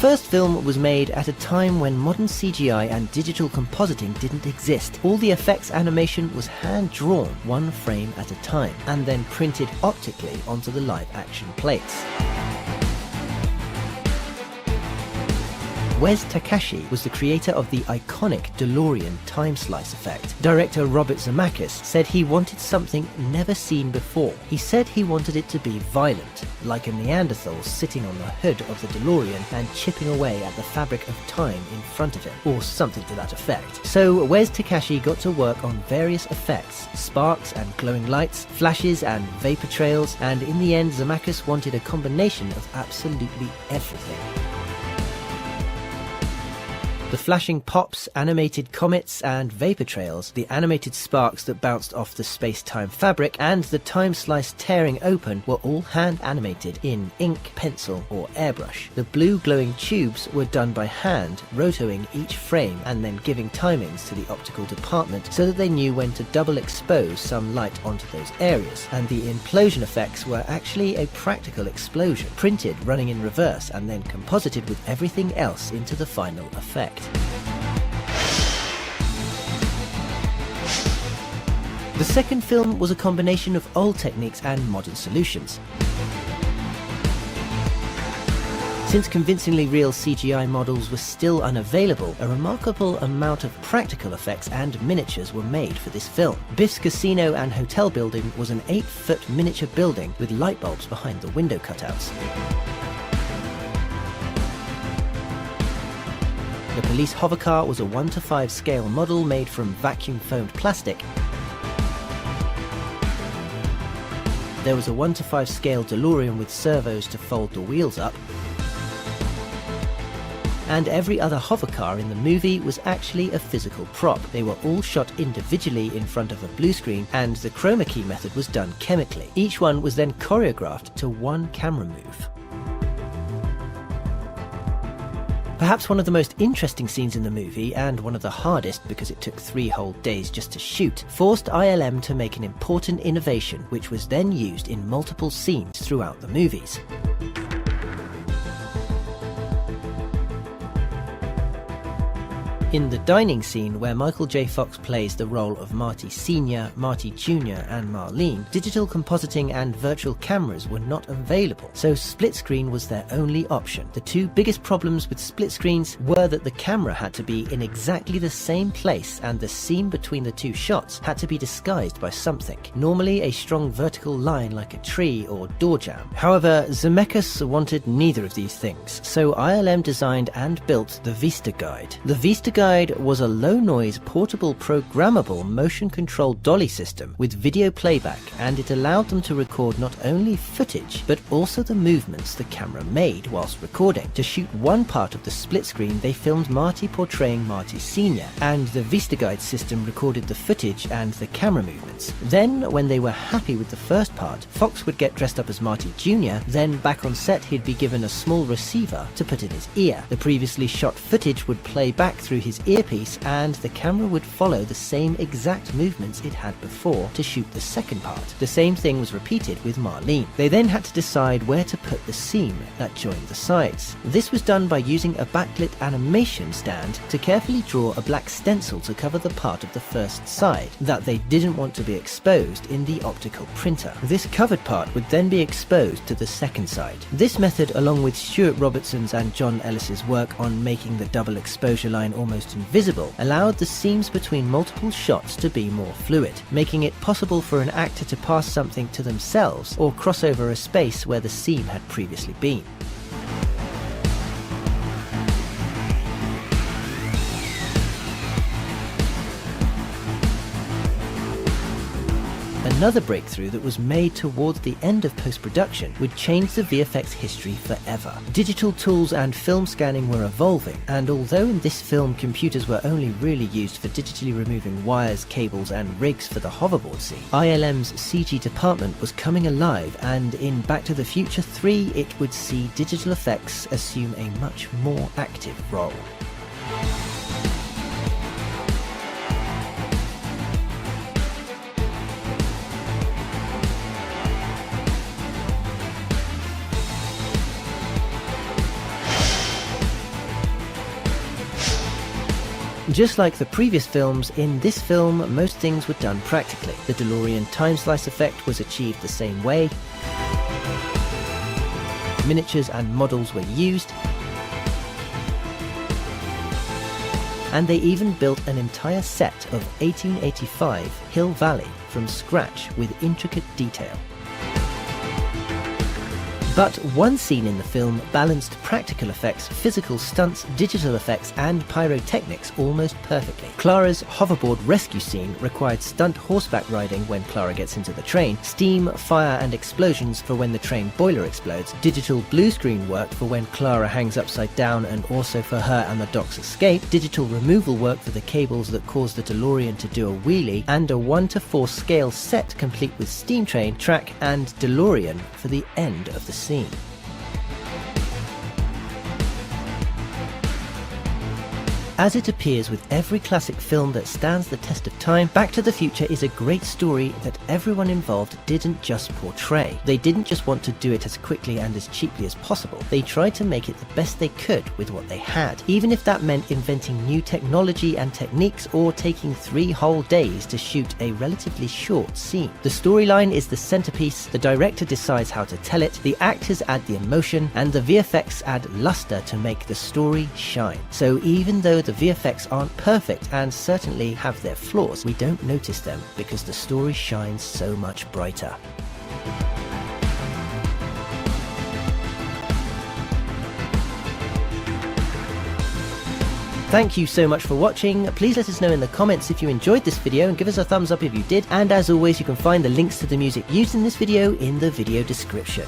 first film was made at a time when modern CGI and digital compositing didn't exist. All the effects animation was hand-drawn, one frame at a time, and then printed optically onto the live-action plates. Wes Takahashi was the creator of the iconic DeLorean time slice effect. Director Robert Zemeckis said he wanted something never seen before. He said he wanted it to be violent, like a Neanderthal sitting on the hood of the DeLorean and chipping away at the fabric of time in front of him, or something to that effect. So Wes Takahashi got to work on various effects, sparks and glowing lights, flashes and vapor trails, and in the end Zemeckis wanted a combination of absolutely everything. The flashing pops, animated comets and vapor trails, the animated sparks that bounced off the space-time fabric, and the time slice tearing open were all hand animated in ink, pencil or airbrush. The blue glowing tubes were done by hand, rotoing each frame and then giving timings to the optical department so that they knew when to double expose some light onto those areas. And the implosion effects were actually a practical explosion, printed running in reverse and then composited with everything else into the final effect. The second film was a combination of old techniques and modern solutions. Since convincingly real CGI models were still unavailable, a remarkable amount of practical effects and miniatures were made for this film. Biff's casino and hotel building was an 8-foot miniature building with light bulbs behind the window cutouts. The police hovercar was a 1:5 scale model made from vacuum-foamed plastic. There was a 1:5 scale DeLorean with servos to fold the wheels up. And every other hovercar in the movie was actually a physical prop. They were all shot individually in front of a blue screen, and the chroma key method was done chemically. Each one was then choreographed to one camera move. Perhaps one of the most interesting scenes in the movie, and one of the hardest because it took 3 whole days just to shoot, forced ILM to make an important innovation which was then used in multiple scenes throughout the movies. In the dining scene, where Michael J. Fox plays the role of Marty Sr., Marty Jr. and Marlene, digital compositing and virtual cameras were not available, so split screen was their only option. The 2 biggest problems with split screens were that the camera had to be in exactly the same place and the seam between the 2 shots had to be disguised by something, normally a strong vertical line like a tree or door jamb. However, Zemeckis wanted neither of these things, so ILM designed and built the Vista Guide. The Vista Guide was a low-noise, portable, programmable, motion-controlled dolly system with video playback, and it allowed them to record not only footage, but also the movements the camera made whilst recording. To shoot one part of the split screen, they filmed Marty portraying Marty Sr., and the Vista Guide system recorded the footage and the camera movements. Then, when they were happy with the first part, Fox would get dressed up as Marty Jr., then back on set he'd be given a small receiver to put in his ear. The previously shot footage would play back through his earpiece, and the camera would follow the same exact movements it had before to shoot the second part. The same thing was repeated with Marlene. They then had to decide where to put the seam that joined the sides. This was done by using a backlit animation stand to carefully draw a black stencil to cover the part of the first side that they didn't want to be exposed in the optical printer. This covered part would then be exposed to the second side. This method, along with Stuart Robertson's and John Ellis's work on making the double exposure line almost invisible, allowed the seams between multiple shots to be more fluid, making it possible for an actor to pass something to themselves or cross over a space where the seam had previously been. Another breakthrough that was made towards the end of post-production would change the VFX history forever. Digital tools and film scanning were evolving, and although in this film computers were only really used for digitally removing wires, cables and rigs for the hoverboard scene, ILM's CG department was coming alive, and in Back to the Future 3 it would see digital effects assume a much more active role. Just like the previous films, in this film most things were done practically. The DeLorean time slice effect was achieved the same way, miniatures and models were used, and they even built an entire set of 1885 Hill Valley from scratch with intricate detail. But one scene in the film balanced practical effects, physical stunts, digital effects and pyrotechnics almost perfectly. Clara's hoverboard rescue scene required stunt horseback riding when Clara gets into the train, steam, fire and explosions for when the train boiler explodes, digital blue screen work for when Clara hangs upside down and also for her and the Doc's escape, digital removal work for the cables that cause the DeLorean to do a wheelie, and a 1:4 scale set complete with steam train, track and DeLorean for the end of the scene. As it appears with every classic film that stands the test of time, Back to the Future is a great story that everyone involved didn't just portray. They didn't just want to do it as quickly and as cheaply as possible. They tried to make it the best they could with what they had, even if that meant inventing new technology and techniques or taking 3 whole days to shoot a relatively short scene. The storyline is the centerpiece, the director decides how to tell it, the actors add the emotion, and the VFX add luster to make the story shine. So even though the VFX aren't perfect and certainly have their flaws, we don't notice them because the story shines so much brighter. Thank you so much for watching. Please let us know in the comments if you enjoyed this video and give us a thumbs up if you did. And as always, you can find the links to the music used in this video in the video description.